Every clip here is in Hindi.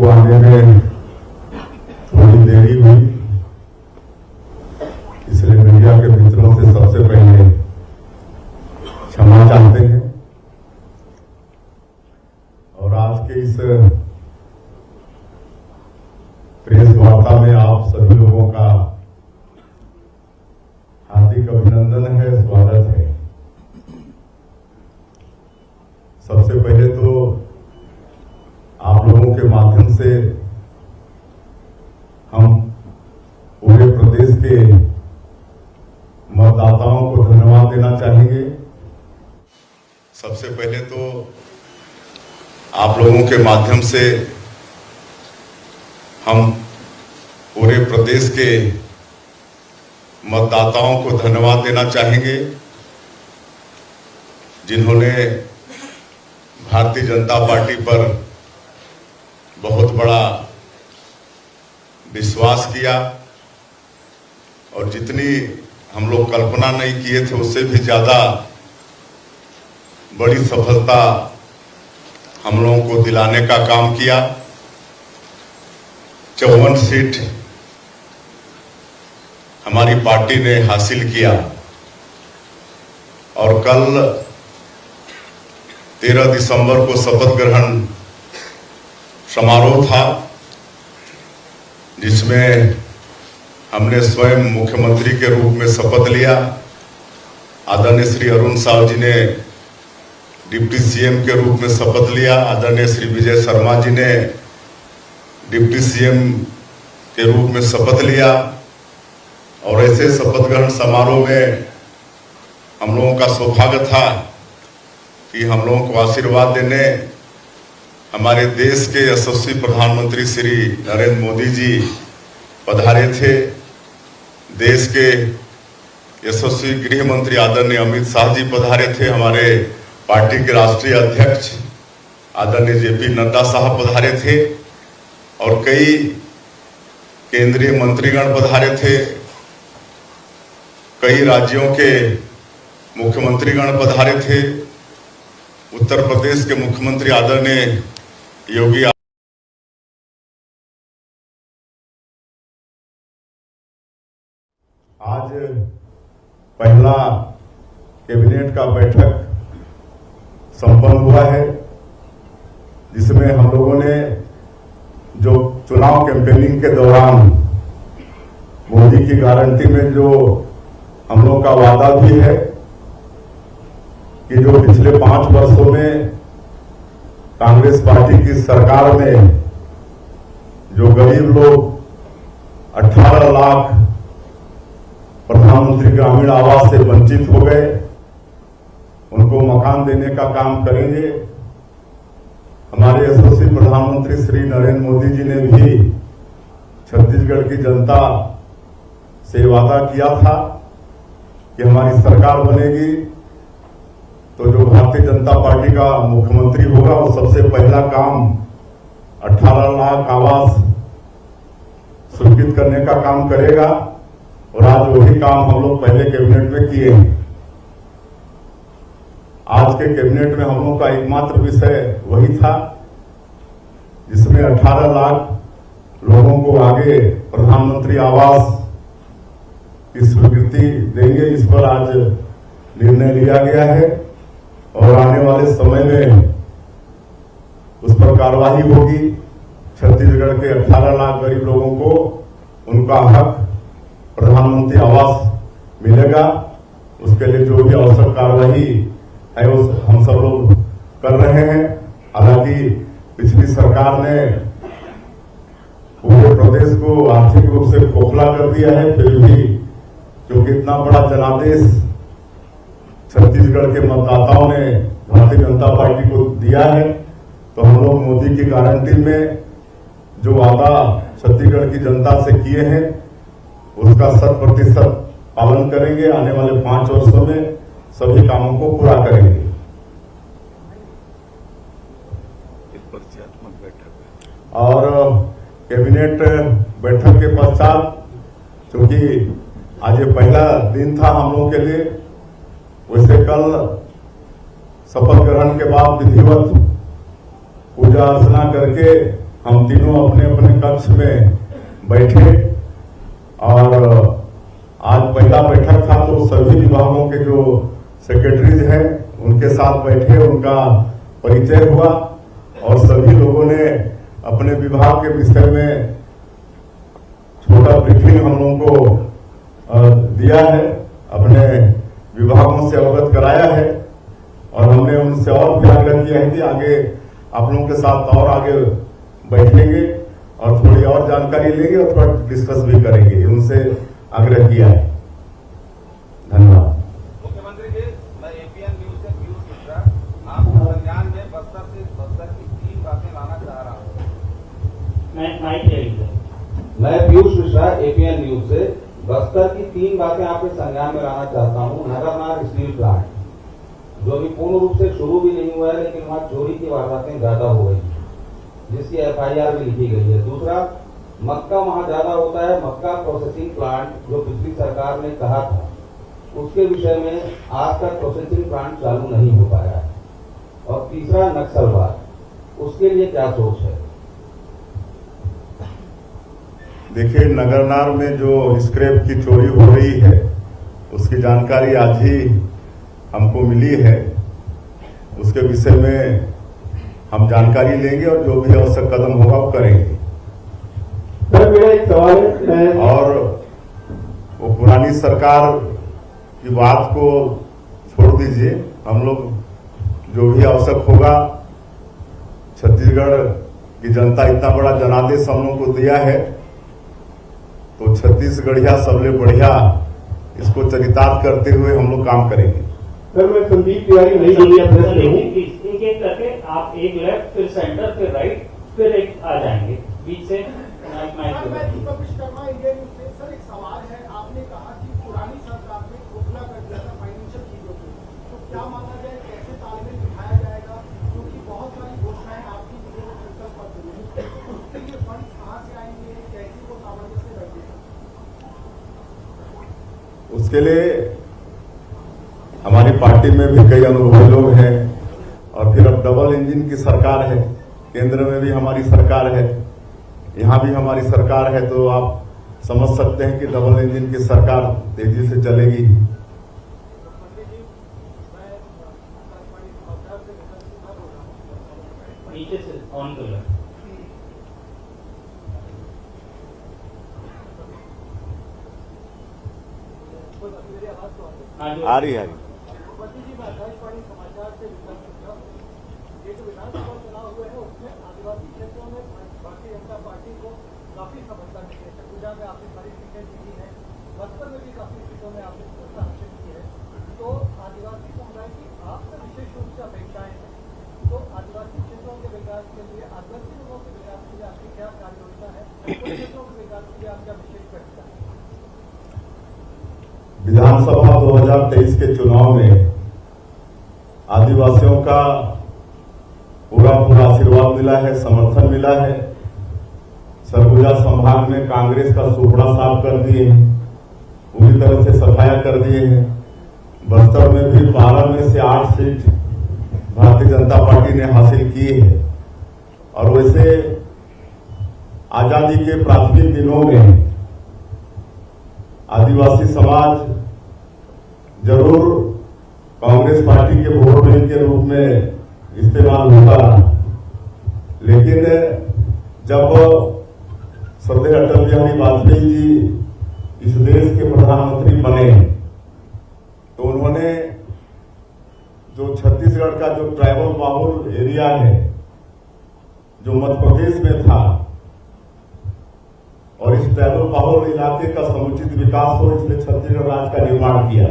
को आने में थोड़ी देरी हुई, इसलिए मीडिया के मित्रों से सबसे पहले क्षमा चाहते हैं। और आज के इस प्रेस वार्ता में आप सभी लोगों का हार्दिक अभिनंदन है, स्वागत है। सबसे पहले तो आप लोगों के माध्यम से हम पूरे प्रदेश के मतदाताओं को धन्यवाद देना चाहेंगे। सबसे पहले तो आप लोगों के माध्यम से हम पूरे प्रदेश के मतदाताओं को धन्यवाद देना चाहेंगे, जिन्होंने भारतीय जनता पार्टी पर बहुत बड़ा विश्वास किया और जितनी हम लोग कल्पना नहीं किए थे उससे भी ज्यादा बड़ी सफलता हम लोगों को दिलाने का काम किया। 54 सीट हमारी पार्टी ने हासिल किया और कल 13 दिसंबर को शपथ ग्रहण समारोह था, जिसमें हमने स्वयं मुख्यमंत्री के रूप में शपथ लिया। आदरणीय श्री अरुण साव जी ने डिप्टी सीएम के रूप में शपथ लिया। आदरणीय श्री विजय शर्मा जी ने डिप्टी सीएम के रूप में शपथ लिया। और ऐसे शपथ ग्रहण समारोह में हम लोगों का सौभाग्य था कि हम लोगों को आशीर्वाद देने हमारे देश के यशस्वी प्रधानमंत्री श्री नरेंद्र मोदी जी पधारे थे। देश के यशस्वी गृह मंत्री आदरणीय अमित शाह जी पधारे थे। हमारे पार्टी के राष्ट्रीय अध्यक्ष आदरणीय जेपी नड्डा साहब पधारे थे और कई केंद्रीय मंत्रीगण पधारे थे। कई राज्यों के मुख्यमंत्रीगण पधारे थे। उत्तर प्रदेश के मुख्यमंत्री आदरणीय योगी आज पहला कैबिनेट का बैठक संपन्न हुआ है, जिसमें हम लोगों ने जो चुनाव कैंपेनिंग के दौरान मोदी की गारंटी में जो हम लोग का वादा भी है कि जो पिछले 5 वर्षों में कांग्रेस पार्टी की सरकार में जो गरीब लोग 18 लाख प्रधानमंत्री ग्रामीण आवास से वंचित हो गए, उनको मकान देने का काम करेंगे। हमारे यशस्वी प्रधानमंत्री श्री नरेंद्र मोदी जी ने भी छत्तीसगढ़ की जनता से वादा किया था कि हमारी सरकार बनेगी तो जो भारतीय जनता पार्टी का मुख्यमंत्री होगा वो सबसे पहला काम 18 लाख आवास स्वीकृत करने का काम करेगा। और आज वही काम हम लोग पहले कैबिनेट में किए हैं। आज के कैबिनेट में हम लोग का एकमात्र विषय वही था जिसमें 18 लाख लोगों को आगे प्रधानमंत्री आवास की स्वीकृति देंगे। इस पर आज निर्णय लिया गया है और आने वाले समय में उस पर कार्रवाई होगी। छत्तीसगढ़ के 18 लाख गरीब लोगों को उनका हक प्रधानमंत्री आवास मिलेगा। उसके लिए जो भी आवश्यक कार्रवाई है वो हम सब लोग कर रहे हैं। हालांकि पिछली सरकार ने पूरे प्रदेश को आर्थिक रूप से खोखला कर दिया है, फिर भी क्योंकि इतना बड़ा जनादेश छत्तीसगढ़ के मतदाताओं ने भारतीय जनता पार्टी को दिया है, तो हम लोग मोदी की गारंटी में जो वादा छत्तीसगढ़ की जनता से किए हैं उसका 100% पालन करेंगे। आने वाले 5 वर्षों में सभी कामों को पूरा करेंगे। और कैबिनेट बैठक के पश्चात, क्योंकि आज ये पहला दिन था हम लोगों के लिए, वैसे कल शपथ ग्रहण के बाद विधिवत पूजा अर्चना करके हम तीनों अपने अपने कक्ष में बैठे और आज पहला बैठक था तो सभी विभागों के जो सेक्रेटरीज हैं उनके साथ बैठे, उनका परिचय हुआ और सभी लोगों ने अपने विभाग के विषय में छोटा ब्रीफिंग हम लोगों को दिया है, अपने विभागों से अवगत कराया है और हमने उनसे और भी आग्रह किया है कि आगे आप लोगों के साथ और आगे बैठेंगे और थोड़ी और जानकारी लेंगे और थोड़ा डिस्कस भी करेंगे, उनसे आग्रह किया है। धन्यवाद। मुख्यमंत्री जी, मैं एपीएन न्यूज से पीयूष मिश्रा आपको संज्ञान में बस्तर की 3 बातें लाना चाह रहा हूँ। मैं पीयूष मिश्रा एपीएन न्यूज से बस्तर की 3 बातें आपके संज्ञान में लाना चाहता हूँ। नगरनार स्टील प्लांट जो अभी पूर्ण रूप से शुरू भी नहीं हुआ है, लेकिन वहाँ चोरी की वारदातें ज्यादा हो गई, जिसकी एफआईआर भी लिखी गई है। दूसरा, मक्का वहाँ ज्यादा होता है, मक्का प्रोसेसिंग प्लांट जो पिछली सरकार ने कहा था उसके विषय में आज तक प्रोसेसिंग प्लांट चालू नहीं हो पाया है। और तीसरा, नक्सलवाद, उसके लिए क्या सोच है? देखिए, नगरनार में जो स्क्रैप की चोरी हो रही है उसकी जानकारी आज ही हमको मिली है, उसके विषय में हम जानकारी लेंगे और जो भी आवश्यक कदम होगा वो करेंगे। सर, मेरा एक सवाल है। और वो पुरानी सरकार की बात को छोड़ दीजिए, हम लोग जो भी आवश्यक होगा, छत्तीसगढ़ की जनता इतना बड़ा जनादेश हम लोग को दिया है तो छत्तीसगढ़िया सबले बढ़िया इसको चरितार्थ करते हुए हम लोग काम करेंगे। सर, मैं संदीप तिवारी नई दिल्ली प्रेस से हूँ। एक एक करके आप एक लेफ्ट, फिर सेंटर, फिर राइट, फिर एक आ जाएंगे बीच से। मैं दीपक विश्वकर्मा, इंडियन न्यूज से। सर, एक सवाल है, आपने कहा कि पुरानी सरकार ने खोखला कर दिया था फाइनेंशियल चीजों को, तो क्या माना जाए, कैसे तालमेल बिठाया जाएगा, क्योंकि बहुत सारी घोषणाएं आपकी संकल्प पत्र में, तो उसके लिए फंड कहाँ से आएंगे, कैसे वो सामंजस्य बैठेगा? उसके लिए हमारी पार्टी में भी कई अनुभवी लोग हैं और फिर अब डबल इंजन की सरकार है, केंद्र में भी हमारी सरकार है, यहाँ भी हमारी सरकार है, तो आप समझ सकते हैं कि डबल इंजन की सरकार तेजी से चलेगी। नीचे से ऑन कर लो। आ रही है। ये जो विधानसभा चुनाव हुए हैं उसमें आदिवासी क्षेत्रों में भारतीय जनता पार्टी को काफी सफलता मिली है। सरगुजा में आपने बड़ी सीटें जीती है, बस्तर में भी काफी सीटों में आपने सफलता हासिल की है। तो आदिवासी समुदाय की आपसे विशेष रूप से अपेक्षाएं हैं, तो आदिवासी क्षेत्रों के विकास के लिए, आदिवासी लोगों के विकास के लिए आपकी क्या कार्य योजना है? उन क्षेत्रों के विकास के लिए आपका विशेष प्रयास है? विधानसभा 2023 के चुनाव में आदिवासियों का पूरा आशीर्वाद मिला है, समर्थन मिला है। सरगुजा संभाग में कांग्रेस का सुपड़ा साफ कर दिए हैं, पूरी तरह से सफाया कर दिए हैं। बस्तर में भी 12 में से 8 सीट भारतीय जनता पार्टी ने हासिल की है। और वैसे आजादी के प्राथमिक दिनों में आदिवासी समाज जरूर कांग्रेस पार्टी के वोट बैंक के रूप में इस्तेमाल होगा, लेकिन जब श्रद्धेय अटल बिहारी वाजपेयी जी इस देश के प्रधानमंत्री बने तो उन्होंने जो छत्तीसगढ़ का जो ट्राइबल बाहुल एरिया है जो मध्य प्रदेश में था और इस ट्राइबल बाहुल इलाके का समुचित विकास हो, इसलिए छत्तीसगढ़ राज्य का निर्माण किया।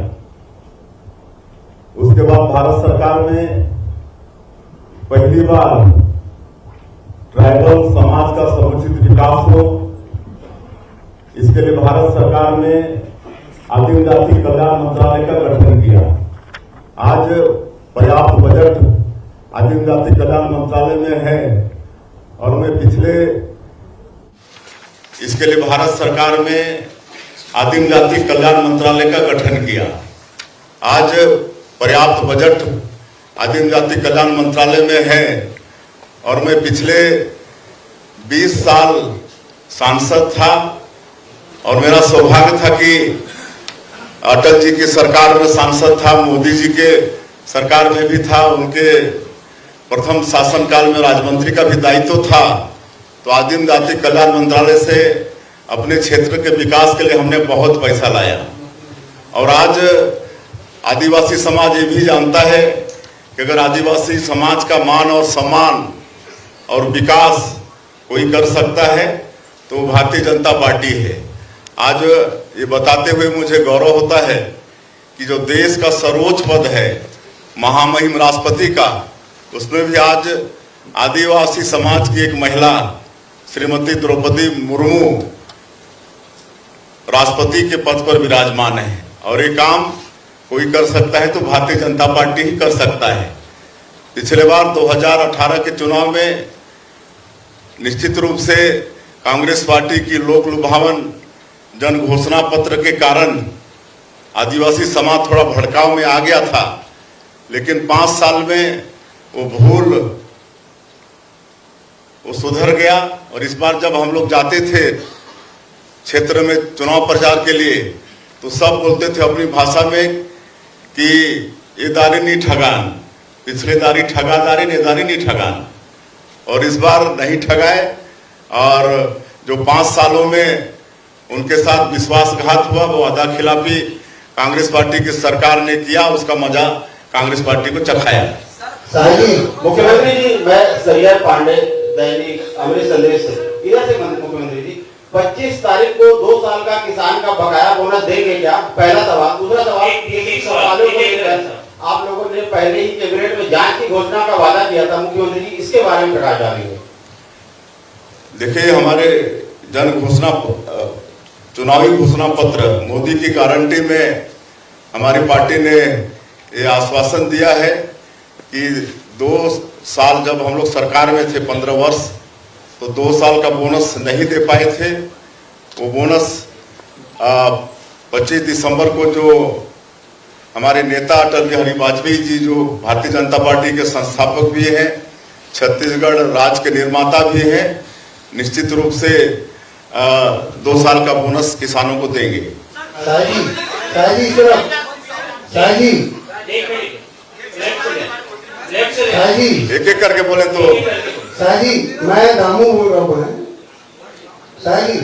उसके बाद भारत सरकार में पहली बार ट्राइबल समाज का समुचित विकास हो, इसके लिए भारत सरकार ने आदिम जाति कल्याण मंत्रालय का गठन किया। आज पर्याप्त बजट आदिम जाति कल्याण मंत्रालय में है और मैं पिछले इसके लिए भारत सरकार में आदिम जाति कल्याण मंत्रालय का गठन किया। आज पर्याप्त बजट आदिम जाति कल्याण मंत्रालय में है और मैं पिछले 20 साल सांसद था और मेरा सौभाग्य था कि अटल जी की सरकार में सांसद था, मोदी जी के सरकार में भी था, उनके प्रथम शासनकाल में राज्यमंत्री का भी दायित्व था। तो आदिम जाति कल्याण मंत्रालय से अपने क्षेत्र के विकास के लिए हमने बहुत पैसा लाया। और आज आदिवासी समाज ये भी जानता है कि अगर आदिवासी समाज का मान और सम्मान और विकास कोई कर सकता है तो भारतीय जनता पार्टी है। आज ये बताते हुए मुझे गौरव होता है कि जो देश का सर्वोच्च पद है महामहिम राष्ट्रपति का, उसमें भी आज आदिवासी समाज की एक महिला श्रीमती द्रौपदी मुर्मू राष्ट्रपति के पद पर विराजमान है। और ये काम कोई कर सकता है तो भारतीय जनता पार्टी ही कर सकता है। पिछले बार 2018 के चुनाव में निश्चित रूप से कांग्रेस पार्टी की लोक लुभावन जन घोषणा पत्र के कारण आदिवासी समाज थोड़ा भड़काव में आ गया था, लेकिन 5 साल में वो भूल वो सुधर गया। और इस बार जब हम लोग जाते थे क्षेत्र में चुनाव प्रचार के लिए तो सब बोलते थे अपनी भाषा में कि ये दारी नहीं ठगान, पिछले दारी ठगा दारी ने दारी नहीं ठगान। और इस बार नहीं ठगाए और जो 5 सालों में उनके साथ विश्वासघात हुआ वो वादा खिलाफी कांग्रेस पार्टी की सरकार ने किया, उसका मजा कांग्रेस पार्टी को चखाया। मुख्यमंत्री जी, मैं सरिया पांडे दैनिक अमृत संदेश से इधर से मुख्यमंत्री जी 25 तारीख को 2 साल का किसान का बकाया बोनस देंगे क्या? पहला सवाल। दूसरा सवाल, सवालों को लेकर आप लोगों ने पहले ही कैबिनेट में जांच की घोषणा का वादा किया था मुख्यमंत्री जी, इसके बारे में प्रकाश डालेंगे। देखिए, हमारे जन घोषणा चुनावी घोषणा पत्र मोदी की गारंटी में हमारी पार्टी ने ये आश्वासन दिया है कि 2 साल जब हम लोग सरकार में थे 15 वर्ष, तो 2 साल का बोनस नहीं दे पाए थे। वो बोनस 25 दिसंबर को जो हमारे नेता अटल बिहारी वाजपेयी जी, जो भारतीय जनता पार्टी के संस्थापक भी हैं, छत्तीसगढ़ राज्य के निर्माता भी हैं, निश्चित रूप से 2 साल का बोनस किसानों को देंगे। एक एक करके बोले तो शाहजी, मैं दामू बोल रहा हूँ। शाहजी,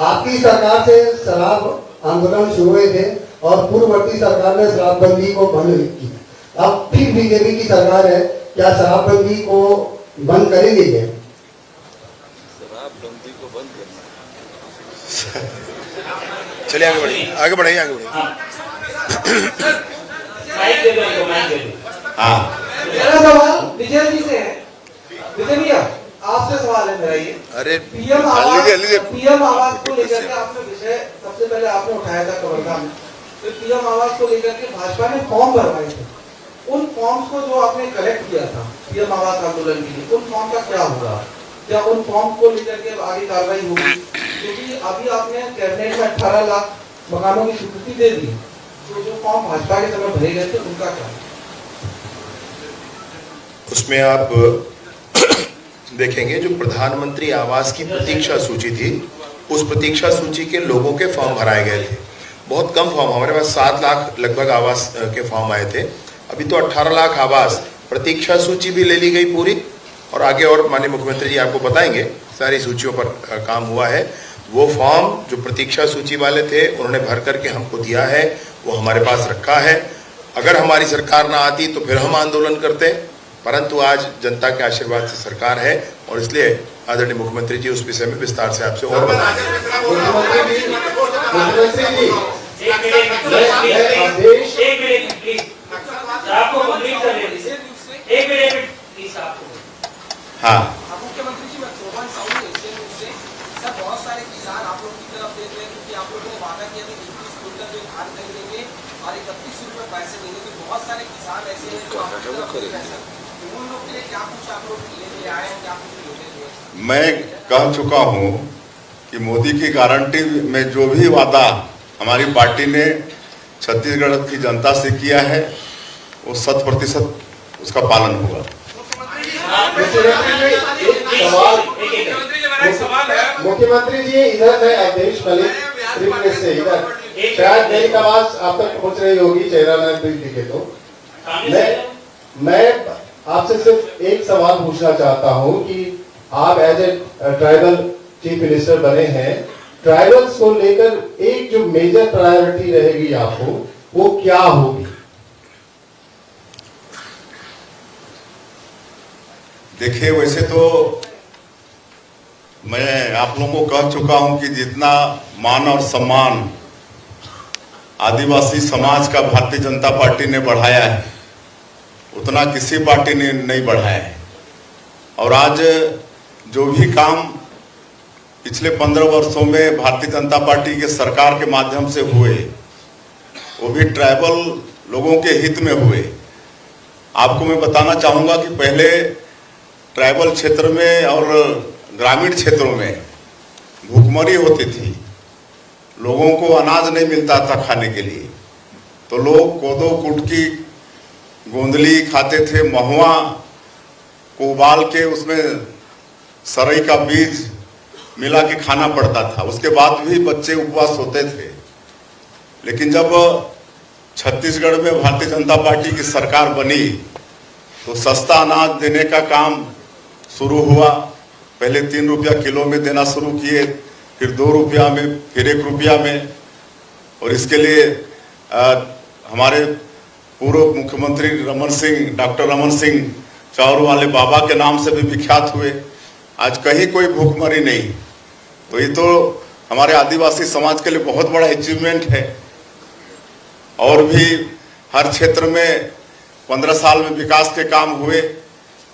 आपकी सरकार से शराब आंदोलन शुरू हुए थे और पूर्ववर्ती सरकार ने शराबबंदी को बंद की। अब फिर बीजेपी की सरकार है, क्या शराबबंदी को बंद करेंगे क्या? शराबबंदी को बंद करना। चलिए आगे बढ़िए, आगे बढ़ाइए, आगे बढ़ाइए। हाँ, मेरा सवाल विजय जी से है। विजय भैया, आपसे सवाल है मेरा ये। अरे पीएम आवास को लेकर के आपने विषय सबसे पहले आपने उठाया था कवर्धा में। तो पीएम आवास को लेकर के भाजपा ने फॉर्म भरवाए थे। उन फॉर्म्स को जो आपने कलेक्ट किया था पीएम आवास आंदोलन के लिए, उन फॉर्म का क्या होगा? क्या उन फॉर्म को लेकर के आगे कार्रवाई होगी? क्योंकि अभी आपने कैबिनेट में 18 लाख मकानों की स्वीकृति दे दी, तो जो फॉर्म भाजपा के समय भरे गए थे उनका क्या? उसमें आप देखेंगे जो प्रधानमंत्री आवास की प्रतीक्षा सूची थी, उस प्रतीक्षा सूची के लोगों के फॉर्म भराए गए थे। बहुत कम फॉर्म, हमारे पास 7 लाख लगभग आवास के फॉर्म आए थे। अभी तो 18 लाख आवास, प्रतीक्षा सूची भी ले ली गई पूरी, और आगे और माननीय मुख्यमंत्री जी आपको बताएंगे सारी सूचियों पर काम हुआ है। वो फॉर्म जो प्रतीक्षा सूची वाले थे उन्होंने भर करके हमको दिया है, वो हमारे पास रखा है। अगर हमारी सरकार ना आती तो फिर हम आंदोलन करते, परंतु आज जनता के आशीर्वाद से सरकार है और इसलिए आदरणीय मुख्यमंत्री जी उस विषय में विस्तार से आपसे और बताएंगे। हाँ, मुख्यमंत्री जी, मैं सोहन साहू एशियन न्यूज़ से। सर, बहुत सारे किसान आप लोगों की तरफ देख रहे हैं क्योंकि आप लोगों ने वादा किया था 21 क्विंटल जो धान खरीदेंगे और 31 रुपये पैसे देंगे। तो बहुत सारे किसान ऐसे हैं जो आपकी तरफ देख रहे हैं सर, तो उन लोग के लिए क्या कुछ आप लोग लेके आए हैं, क्या कुछ लेके? मैं कह चुका हूँ कि मोदी की गारंटी में जो भी वादा हमारी पार्टी ने छत्तीसगढ़ की जनता से किया है वो 100% उसका पालन होगा। मुख्यमंत्री जी इधर है अवधेश मलिक त्रिपुरा से, इधर शायद मेरी आवाज आप तक पहुंच रही होगी, चेहरा न दिखे तो। मैं आपसे सिर्फ एक सवाल पूछना चाहता हूं कि आप as a tribal chief minister बने हैं, ट्राइबल्स को लेकर एक जो मेजर प्रायोरिटी रहेगी आपको, वो क्या होगी? देखिए, वैसे तो मैं आप लोगों को कह चुका हूं कि जितना मान और सम्मान आदिवासी समाज का भारतीय जनता पार्टी ने बढ़ाया है, उतना किसी पार्टी ने नहीं बढ़ाया है। और आज जो भी काम पिछले 15 वर्षों में भारतीय जनता पार्टी के सरकार के माध्यम से हुए, वो भी ट्राइबल लोगों के हित में हुए। आपको मैं बताना चाहूँगा कि पहले ट्राइबल क्षेत्र में और ग्रामीण क्षेत्रों में भूखमरी होती थी, लोगों को अनाज नहीं मिलता था खाने के लिए, तो लोग कोदो कुटकी गोंदली खाते थे, महुआ को उबाल के उसमें सरई का बीज मिला के खाना पड़ता था। उसके बाद भी बच्चे उपवास होते थे। लेकिन जब छत्तीसगढ़ में भारतीय जनता पार्टी की सरकार बनी तो सस्ता अनाज देने का काम शुरू हुआ। पहले 3 रुपया किलो में देना शुरू किए, फिर 2 रुपया में, फिर 1 रुपया में। और इसके लिए हमारे पूर्व मुख्यमंत्री डॉक्टर रमन सिंह चावरू वाले बाबा के नाम से भी विख्यात हुए। आज कहीं कोई भूखमरी नहीं। तो ये तो हमारे आदिवासी समाज के लिए बहुत बड़ा अचीवमेंट है। और भी हर क्षेत्र में 15 साल में विकास के काम हुए,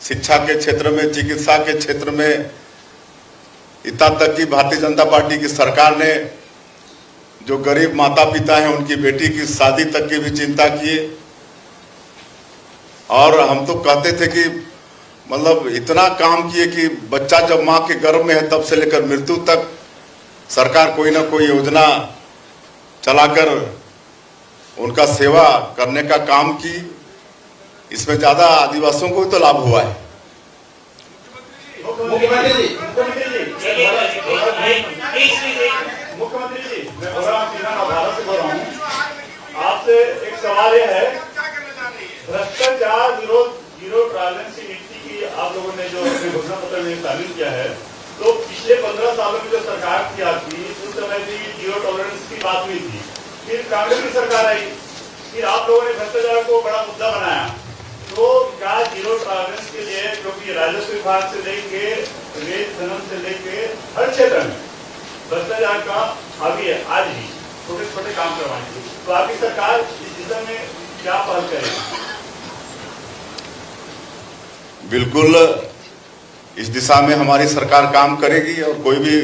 शिक्षा के क्षेत्र में, चिकित्सा के क्षेत्र में। इतना तक कि भारतीय जनता पार्टी की सरकार ने जो गरीब माता पिता हैं उनकी बेटी की शादी तक की भी चिंता किए। और हम तो कहते थे कि मतलब इतना काम किए कि बच्चा जब माँ के गर्भ में है तब से लेकर मृत्यु तक सरकार कोई ना कोई योजना चलाकर उनका सेवा करने का काम की। इसमें ज्यादा आदिवासियों को भी तो लाभ हुआ है। मुख्यमंत्री जी, मैं भारत से बोल रहा हूँ। आपसे एक सवाल यह है, भ्रष्टाचार विरोध जीरो टॉलरेंस की नीति की आप लोगों ने जो घोषणा पत्र में शामिल किया है, तो पिछले 15 सालों में जो सरकार की थी उस समय भी जीरो टॉलरेंस की बात हुई थी। फिर कांग्रेस की सरकार आई, फिर आप लोगों ने भ्रष्टाचार को बड़ा मुद्दा बनाया। तो क्या जीरो टॉलरेंस के लिए, क्योंकि राजस्व विभाग से लेके रेत खनन से लेके हर क्षेत्र में भ्रष्टाचार का अभी आज भी छोटे छोटे काम करवाएंगे, तो आपकी सरकार इस दिशा में क्या पहल करेगी? बिल्कुल इस दिशा में हमारी सरकार काम करेगी और कोई भी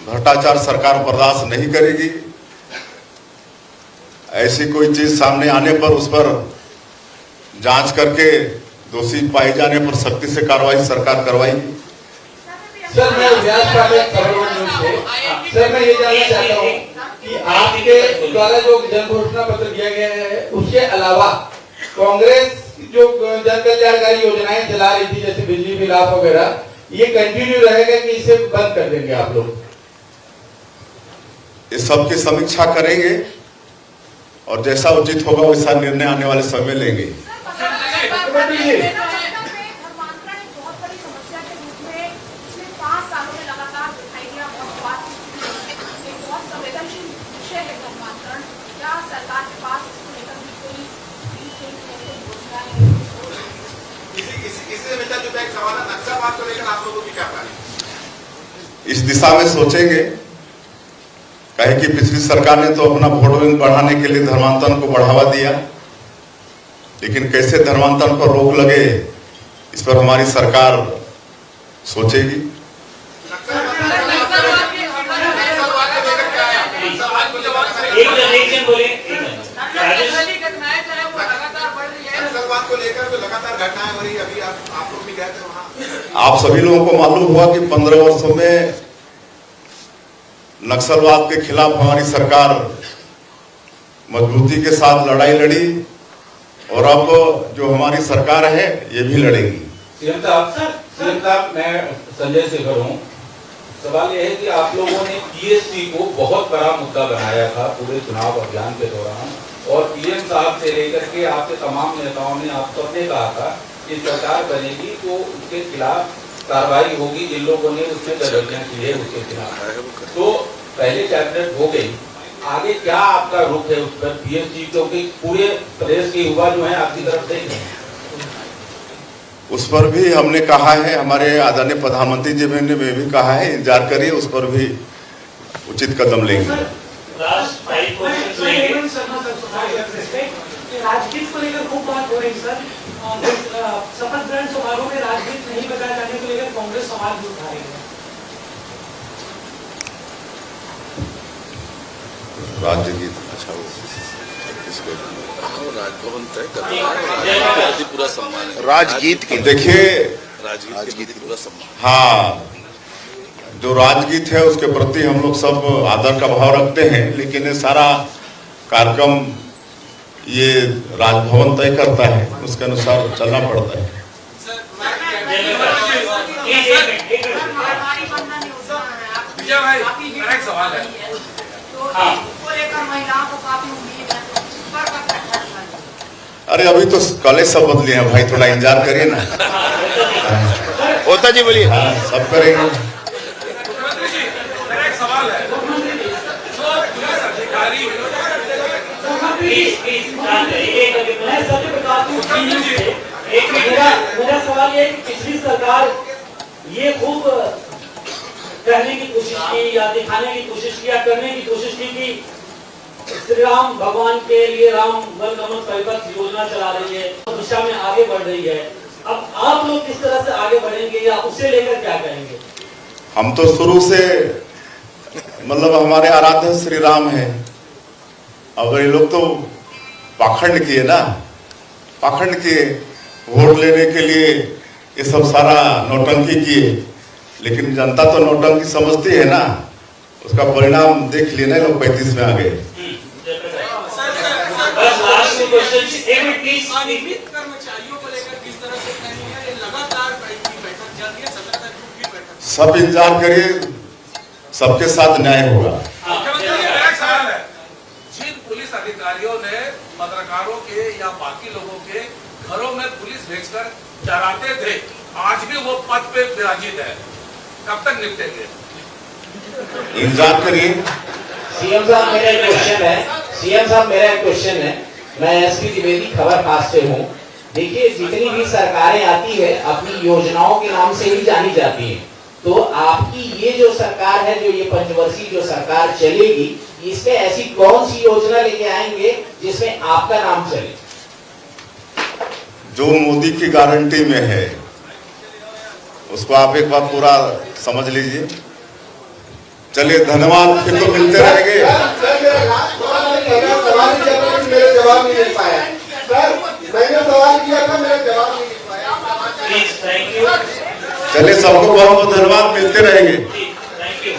भ्रष्टाचार सरकार बर्दाश्त नहीं करेगी। ऐसी कोई चीज सामने आने पर उस पर जांच करके दोषी पाए जाने पर सख्ती से कार्रवाई सरकार करवाएगी। सर, मैं व्यास पाठक खबरवन न्यूज से, सर मैं ये जानना चाहता हूँ कि आपके द्वारा जो जन घोषणा पत्र दिया गया है उसके अलावा कांग्रेस जो जन कल्याणकारी योजनाएं चला रही थी जैसे बिजली बिल लाभ वगैरह, ये कंटिन्यू रहेगा कि इसे बंद कर देंगे आप लोग? इस सब की समीक्षा करेंगे और जैसा उचित होगा वैसा निर्णय आने वाले समय लेंगे। इस दिशा में सोचेंगे, कहे कि पिछली सरकार ने तो अपना वोट बैंक बढ़ाने के लिए धर्मांतरण को बढ़ावा दिया, लेकिन कैसे धर्मांतरण पर रोक लगे इस पर हमारी सरकार सोचेगी। आप सभी लोगों को मालूम हुआ कि 15 वर्षों में नक्सलवाद के खिलाफ हमारी सरकार मजबूती के साथ लड़ाई लड़ी और अब जो हमारी सरकार है ये भी लड़ेगी। सीएम साहब, मैं संजय शेखर हूँ। सवाल यह है कि आप लोगों ने पीएससी को बहुत बड़ा मुद्दा बनाया था पूरे चुनाव अभियान के दौरान, और पीएम साहब से लेकर के आपके तमाम नेताओं ने, आप सबने कहा था कि सरकार बनेगी तो उसके खिलाफ कार्रवाई होगी, जिन लोगों ने उसमें गलतियां की है उसके खिलाफ। तो पहले कैबिनेट हो गई, आगे क्या आपका रुख है उस पर पीएससी, क्योंकि पूरे प्रदेश के युवा जो है आपकी तरफ देख रहे हैं। उस पर भी हमने कहा है, हमारे आदरणीय प्रधानमंत्री जी ने भी कहा है, इंतजार करिए, उस पर भी उचित कदम लेंगे। राजगीत को लेकर खूब बात हो रही सर, शपथ ग्रहण समारोह में राजगीत नहीं बजाए जाने को लेकर कांग्रेस समाज भी उठा रही है। राज्य गीत, अच्छा राजभवन तय करना पूरा सम्मान है। राजगीत की देखिए, राजगीत की पूरा सम्मान। हाँ, जो राजगीत है उसके प्रति हम लोग सब आदर का भाव रखते हैं, लेकिन ये सारा कार्यक्रम ये राजभवन तय करता है, उसके अनुसार चलना पड़ता है। विजय भाई, मेरा एक सवाल है। तो लेकर महिलाओं को काफी उम्मीद है, अरे अभी तो कॉलेज सब बदले हैं भाई, थोड़ा इंतजार करिए ना। होता जी बोलिए। हाँ, सब करेंगे। मेरा एक सवाल है, जो पुलिस अधिकारी मेरा सवाल ये है कि पिछली सरकार ये खूब कहने की कोशिश की या दिखाने की कोशिश की या करने की कोशिश की कि श्री राम भगवान के लिए राम वनगमन परिपथ योजना चला रही है, उस दिशा में आगे बढ़ रही है। अब आप लोग किस तरह से आगे बढ़ेंगे या उसे लेकर क्या करेंगे? हम तो शुरू से मतलब हमारे आराध्य श्री राम है, अब ये लोग तो पाखंड किए ना, पाखंड किए, वोट लेने के लिए ये सब सारा नौटंकी किए, लेकिन जनता तो नौटंकी समझती है ना, उसका परिणाम देख लेना, लोग 35 में आ गए। कर्मचारियों को लेकर किस तरह से कहेंगे, लगातार बैठक चल रही है, 77 ग्रुप की बैठक। सब इंतजार करिए, सबके साथ न्याय होगा। मुख्यमंत्री जी, मेरा एक सवाल है, जिन पुलिस अधिकारियों ने पत्रकारों के या बाकी लोगों के घरों में पुलिस भेजकर डराते थे, आज भी वो पद पे विराजित है, कब तक निपटेंगे? इंतजार करिए। सीएम साहब मेरा एक क्वेश्चन है, सीएम साहब मेरा एक क्वेश्चन है, मैं एसपी द्विवेदी खबर खास से हूँ। देखिए, जितनी भी सरकारें आती है अपनी योजनाओं के नाम से ही जानी जाती है, तो आपकी ये जो सरकार है, जो ये पंचवर्षीय जो सरकार चलेगी, इसमें ऐसी कौन सी योजना लेके आएंगे जिसमें आपका नाम चले? जो मोदी की गारंटी में है उसको आप एक बार पूरा समझ लीजिए। चलिए, धन्यवाद, फिर तो मिलते रहेंगे। मेरे जवाब नहीं मिल पाया सर, मैंने सवाल किया था, मेरा जवाब नहीं मिल पाया। चलिए, सबको बहुत बहुत धन्यवाद, मिलते रहेंगे। Thank you.